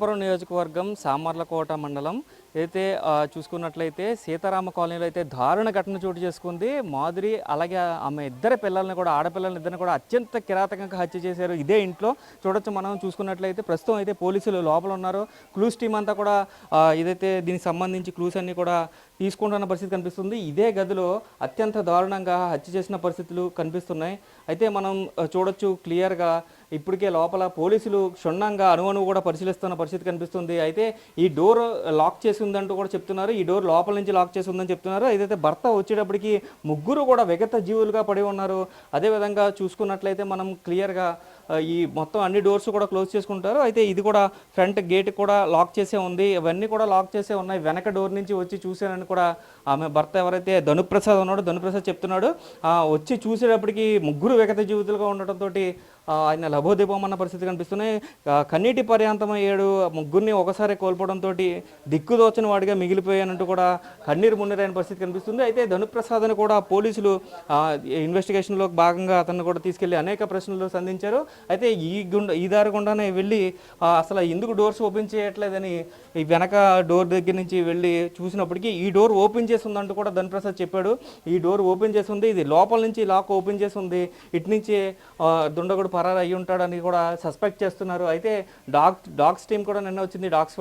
పురం నియోజకవర్గం సామర్లకోట మండలం అయితే చూసుకున్నట్లయితే సీతారామ కాలనీలో అయితే దారుణ ఘటన చోటు చేసుకుంది. మాధురి అలాగే ఆమె ఇద్దరు పిల్లల్ని కూడా ఆడపిల్లల్ని ఇద్దరిని కూడా అత్యంత కిరాతకంగా హత్య చేశారు ఇదే ఇంట్లో. చూడొచ్చు మనం చూసుకున్నట్లయితే ప్రస్తుతం అయితే పోలీసులు లోపల ఉన్నారు. క్లూస్ టీం అంతా కూడా ఏదైతే దీనికి సంబంధించి క్లూస్ అన్నీ కూడా తీసుకుంటున్న పరిస్థితి కనిపిస్తుంది. ఇదే గదిలో అత్యంత దారుణంగా హత్య చేసిన పరిస్థితులు కనిపిస్తున్నాయి. అయితే మనం చూడొచ్చు క్లియర్గా ఇప్పటికే లోపల పోలీసులు క్షుణ్ణంగా అణువణువు కూడా పరిశీలిస్తున్న పరిస్థితి కనిపిస్తుంది. అయితే ఈ డోర్ లాక్ చేసి ఉందంటూ కూడా చెప్తున్నారు. ఈ డోర్ లోపల నుంచి లాక్ చేసి ఉందని చెప్తున్నారు. ఏదైతే భర్త వచ్చేటప్పటికి ముగ్గురు కూడా విగత జీవులుగా పడి ఉన్నారు. అదేవిధంగా చూసుకున్నట్లయితే మనం క్లియర్గా ఈ మొత్తం అన్ని డోర్స్ కూడా క్లోజ్ చేసుకుంటారు. అయితే ఇది కూడా ఫ్రంట్ గేట్ కూడా లాక్ చేసే ఉంది. ఇవన్నీ కూడా లాక్ చేసే ఉన్నాయి. వెనక డోర్ నుంచి వచ్చి చూసానని కూడా ఆమె భర్త ఎవరైతే ధనుప్రసాద్ ఉన్నాడో ధనుప్రసాద్ చెప్తున్నాడు. వచ్చి చూసేటప్పటికి ముగ్గురు విగత జీవితులుగా ఉండటంతో ఆయన లభోదీపం అన్న పరిస్థితి కనిపిస్తున్నాయి. కన్నీటి పర్యాంతం అయ్యాడు. ముగ్గురిని ఒకసారి కోల్పోవడంతో దిక్కుదోచని వాడిగా మిగిలిపోయానంటూ కూడా కన్నీరు మున్నీరైన పరిస్థితి కనిపిస్తుంది. అయితే ధనుప్రసాద్ని కూడా పోలీసులు ఇన్వెస్టిగేషన్లో భాగంగా అతన్ని కూడా తీసుకెళ్లి అనేక ప్రశ్నలు సంధించారు. అయితే ఈ దారి గుండానే వెళ్ళి అసలు ఎందుకు డోర్స్ ఓపెన్ చేయట్లేదని ఈ వెనక డోర్ దగ్గర నుంచి వెళ్ళి చూసినప్పటికీ ఈ డోర్ ఓపెన్ చేసి ఉందంటూ కూడా ధనుప్రసాద్ చెప్పాడు. ఈ డోర్ ఓపెన్ చేసి ఉంది, ఇది లోపల నుంచి లాక్ ఓపెన్ చేసి ఉంది, ఇటు నుంచి దుండగుడు పరారు అయ్యి ఉంటాడని కూడా సస్పెక్ట్ చేస్తున్నారు. అయితే డాగ్స్ టీం కూడా నిన్న వచ్చింది, డాగ్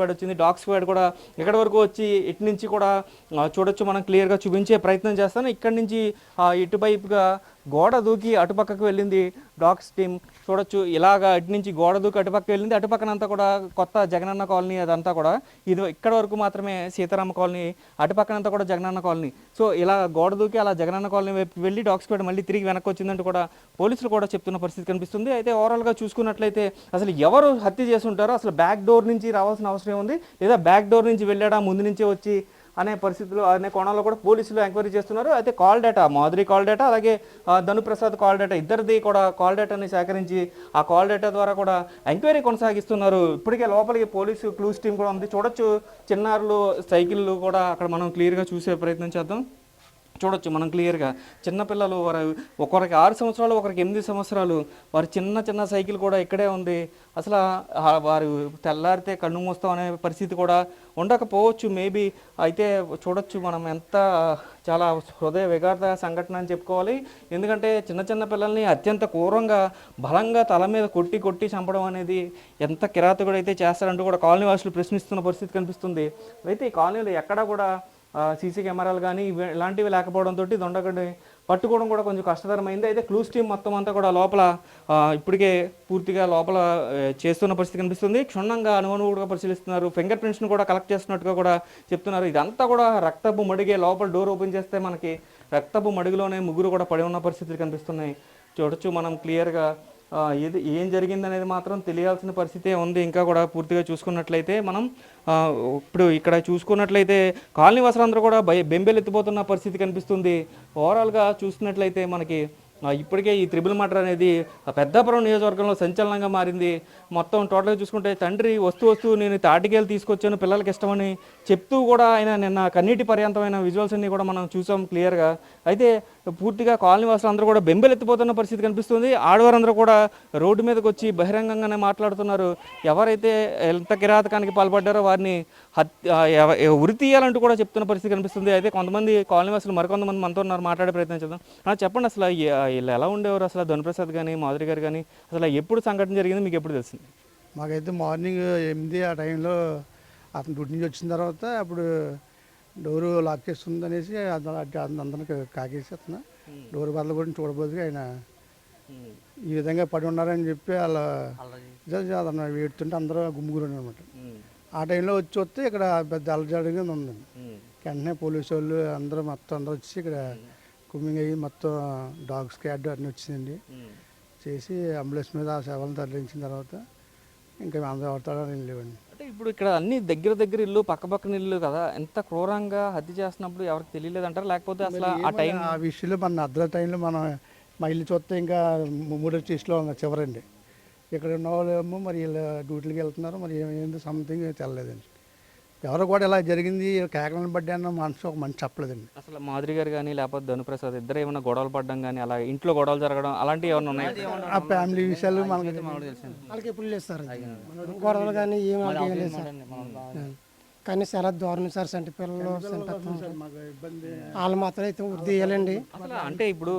స్క్వాడ్ కూడా ఇక్కడి వరకు వచ్చి ఇటు నుంచి కూడా చూడొచ్చు. మనం క్లియర్గా చూపించే ప్రయత్నం చేస్తాను. ఇక్కడి నుంచి ఇటువైపుగా గోడ దూకి అటుపక్కకు వెళ్ళింది డాగ్స్ టీం. చూడొచ్చు ఇలాగా ఇటు నుంచి గోడ దూకి అటుపక్క వెళ్ళింది. అటుపక్కనంతా కూడా కొత్త జగనన్న కాలనీ, అదంతా కూడా ఇది ఇక్కడ వరకు మాత్రమే సీతారామ కాలనీ, అటుపక్కనంతా కూడా జగనన్న కాలనీ. సో ఇలా గోడ దూకి అలా జగనన్న కాలనీ వైపు వెళ్ళి డాగ్ స్క్వాడ్ మళ్ళీ తిరిగి వెనక్కి వచ్చిందంటూ కూడా పోలీసులు కూడా చెప్తున్న పరిస్థితి కనిపిస్తుంది. అయితే ఓవరాల్గా చూసుకున్నట్లయితే అసలు ఎవరు హత్య చేసి ఉంటారో, అసలు బ్యాక్ డోర్ నుంచి రావాల్సిన అవసరం ఉంది లేదా బ్యాక్ డోర్ నుంచి వెళ్ళాడా ముందు నుంచే వచ్చి అనే పరిస్థితులు అనే కోణంలో కూడా పోలీసులు ఎంక్వైరీ చేస్తున్నారు. అయితే call data, Madhuri call data అలాగే ధనుప్రసాద్ కాల్ డేటా, ఇద్దరిది కూడా కాల్ డేటాని సేకరించి ఆ కాల్ డేటా ద్వారా కూడా ఎంక్వైరీ కొనసాగిస్తున్నారు. ఇప్పటికే లోపలికి పోలీసు క్లూస్ టీం కూడా ఉంది. చూడొచ్చు చిన్నారులు సైకిళ్ళు కూడా అక్కడ మనం క్లియర్గా చూసే ప్రయత్నం చేద్దాం. చూడొచ్చు మనం క్లియర్గా చిన్నపిల్లలు ఒకరికి 6 సంవత్సరాలు, ఒకరికి 8 సంవత్సరాలు, వారి చిన్న సైకిల్ కూడా ఇక్కడే ఉంది. అసలు వారు తెల్లారితే కన్ను మూస్తాం అనే పరిస్థితి కూడా ఉండకపోవచ్చు మేబీ. అయితే చూడొచ్చు మనం ఎంత చాలా హృదయ విఘాత సంఘటన అని చెప్పుకోవాలి. ఎందుకంటే చిన్న పిల్లల్ని అత్యంత క్రూరంగా బలంగా తల మీద కొట్టి చంపడం అనేది ఎంత కిరాతకుడు అయితే చేస్తారంటూ కూడా కాలనీ వాసులు ప్రశ్నిస్తున్న పరిస్థితి కనిపిస్తుంది. అయితే ఈ కాలనీలో ఎక్కడా కూడా సీసీ కెమెరాలు కానీ ఇలాంటివి లేకపోవడంతో దొండగడ్డి పట్టుకోవడం కూడా కొంచెం కష్టతరమైంది. అయితే క్లూస్ టీం మొత్తం అంతా కూడా లోపల ఇప్పటికే పూర్తిగా లోపల చేస్తున్న పరిస్థితి కనిపిస్తుంది. క్షుణ్ణంగా అణువణువుగా పరిశీలిస్తున్నారు. ఫింగర్ ప్రింట్స్ని కూడా కలెక్ట్ చేస్తున్నట్టుగా కూడా చెప్తున్నారు. ఇదంతా కూడా రక్తపు మడిగే, లోపల డోర్ ఓపెన్ చేస్తే మనకి రక్తపు మడుగులోనే ముగ్గురు కూడా పడి ఉన్న పరిస్థితులు కనిపిస్తున్నాయి. చూడొచ్చు మనం క్లియర్గా ఏం జరిగిందనేది మాత్రం తెలియాల్సిన పరిస్థితే ఉంది. ఇంకా కూడా పూర్తిగా చూసుకున్నట్లయితే మనం ఇప్పుడు ఇక్కడ చూసుకున్నట్లయితే కాలనీ వాసులందరూ కూడా బెంబేలెత్తిపోతున్న పరిస్థితి కనిపిస్తుంది. ఓవరాల్గా చూసినట్లయితే మనకి ఇప్పటికే ఈ త్రిబుల్ మర్డర్ అనేది పెద్దాపురం నియోజకవర్గంలో సంచలనంగా మారింది. మొత్తం టోటల్గా చూసుకుంటే తండ్రి వస్తూ నేను తాటికేలు తీసుకొచ్చాను పిల్లలకి ఇష్టమని చెప్తూ కూడా ఆయన నిన్న కన్నీటి పర్యంతమైన విజువల్స్ అన్ని కూడా మనం చూసాం క్లియర్గా. అయితే పూర్తిగా కాలనీ వాసులు అందరూ కూడా బెంబెలెత్తిపోతున్న పరిస్థితి కనిపిస్తుంది. ఆడవారందరూ కూడా రోడ్డు మీదకి వచ్చి బహిరంగంగానే మాట్లాడుతున్నారు. ఎవరైతే ఎంత కిరాతకానికి పాల్పడ్డారో వారిని ఉరి తీయాలంటూ కూడా చెప్తున్న పరిస్థితి కనిపిస్తుంది. అయితే కొంతమంది కాలనీ వాసులు మరికొంతమంది మనతో ఉన్నారు, మాట్లాడే ప్రయత్నం చేద్దాం. చెప్పండి అసలు వీళ్ళు ఎలా ఉండేవారు, అసలు ధనుప్రసాద్ కానీ మాధురి గారు కానీ అసలు ఎప్పుడు సంఘటన జరిగింది, మీకు ఎప్పుడు తెలిసింది? మాకైతే మార్నింగ్ 8 ఆ టైంలో అతను డ్యూటీ నుంచి వచ్చిన తర్వాత అప్పుడు డోరు లాక్ చేస్తుంది అనేసి అందరికి కాకేసి అతను డోర్ బదులు కూడా చూడబోదుగా ఆయన ఈ విధంగా పడి ఉన్నారని చెప్పి వాళ్ళ అతను వేడుతుంటే అందరూ గుమ్ముగురు అనమాట. ఆ టైంలో వచ్చి వస్తే ఇక్కడ పెద్ద అలజడిగా ఉందండి. వెంటనే పోలీసు వాళ్ళు అందరూ వచ్చి ఇక్కడ కుమ్మింగ్ అయ్యి మొత్తం డాగ్ స్క్వాడ్ అన్నీ వచ్చిందండి. చేసి అంబులెన్స్ మీద ఆ సేవలను తరలించిన తర్వాత ఇంకా అందరూ ఎవరితాడని లేవండి. అంటే ఇప్పుడు ఇక్కడ అన్ని దగ్గర ఇల్లు, పక్కన ఇల్లు కదా, ఎంత క్రూరంగా హత్య చేస్తున్నప్పుడు ఎవరికి తెలియలేదు అంటారు, లేకపోతే అసలు ఆ విషయంలో మన అర్ధ టైంలో మనం మా ఇల్లు చూస్తే ఇంకా 3 స్టేషన్లో ఉన్న చివరండి. ఇక్కడ ఉన్న వాళ్ళు ఏమో మరి వీళ్ళు డ్యూటీకి వెళ్తున్నారు, మరి ఏమైంది సంథింగ్ తెల్లలేదండి. ఎవరు కూడా ఇలా జరిగింది కేకలను బట్టి అన్న ఒక మనిషి చెప్పలేదండి. అసలు మాధురి గారు కానీ లేకపోతే ధనుప్రసాద్ ఇద్దరు ఏమైనా గొడవలు పడడం కానీ అలా ఇంట్లో గొడవలు జరగడం అలాంటివి ఏమైనా ఉన్నాయి? ఆ ఫ్యామిలీ విషయాలు మనకి వాళ్ళకి ఎప్పుడు లేదు సార్ అది. గొడవలు కానీ ఏం వాళ్ళకి ఏం లేదు సార్. కానీ చాలా దారుణం సార్ సంటి పిల్లలు వాళ్ళు మాత్రం అయితే వృద్ధి చేయాలండి. అసలు అంటే ఇప్పుడు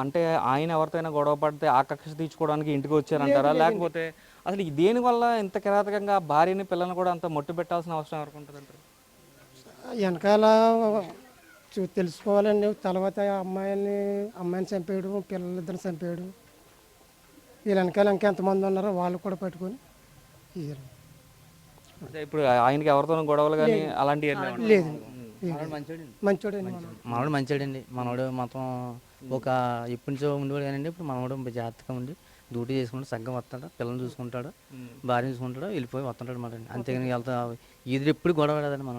అంటే ఆయన ఎవరితోనైనా గొడవ పడితే ఆ కక్ష తీర్చుకోవడానికి ఇంటికి వచ్చారంటారా, లేకపోతే అసలు దేనివల్ల ఇంత కిరాతకంగా భార్యని పిల్లల్ని కూడా అంత మట్టు పెట్టాల్సిన అవసరం ఎవరికి ఉంటుంది అంటారు? వెనకాల తెలుసుకోవాలండి. తర్వాత అమ్మాయిని చంపేయడం, పిల్లలిద్దరిని చంపేయడం, వీళ్ళ వెనకాల ఇంకెంతమంది ఉన్నారో వాళ్ళు కూడా పట్టుకొని ఇయ్యారు. అంటే ఇప్పుడు ఆయనకి ఎవరితోనూ గొడవలు కానీ అలాంటివి ఏమీ లేవా? లేదు మంచోడండి. మనోడు మంచోడండి. మనోడు మొత్తం ఒక ఎప్పటి నుంచో ఉండేవాడు కానండి. ఇప్పుడు మనోడు జాగ్రత్తగా ఉండి డ్యూటీ చేసుకుంటాడు, సగ్గం వస్తాడు, పిల్లల్ని చూసుకుంటాడు, భార్యను చూసుకుంటాడు, వెళ్ళిపోయి వస్తుంటాడు మాట. అంతేగాని వెళ్తా ఈదురు ఎప్పుడు గొడవ పడదండి మనం.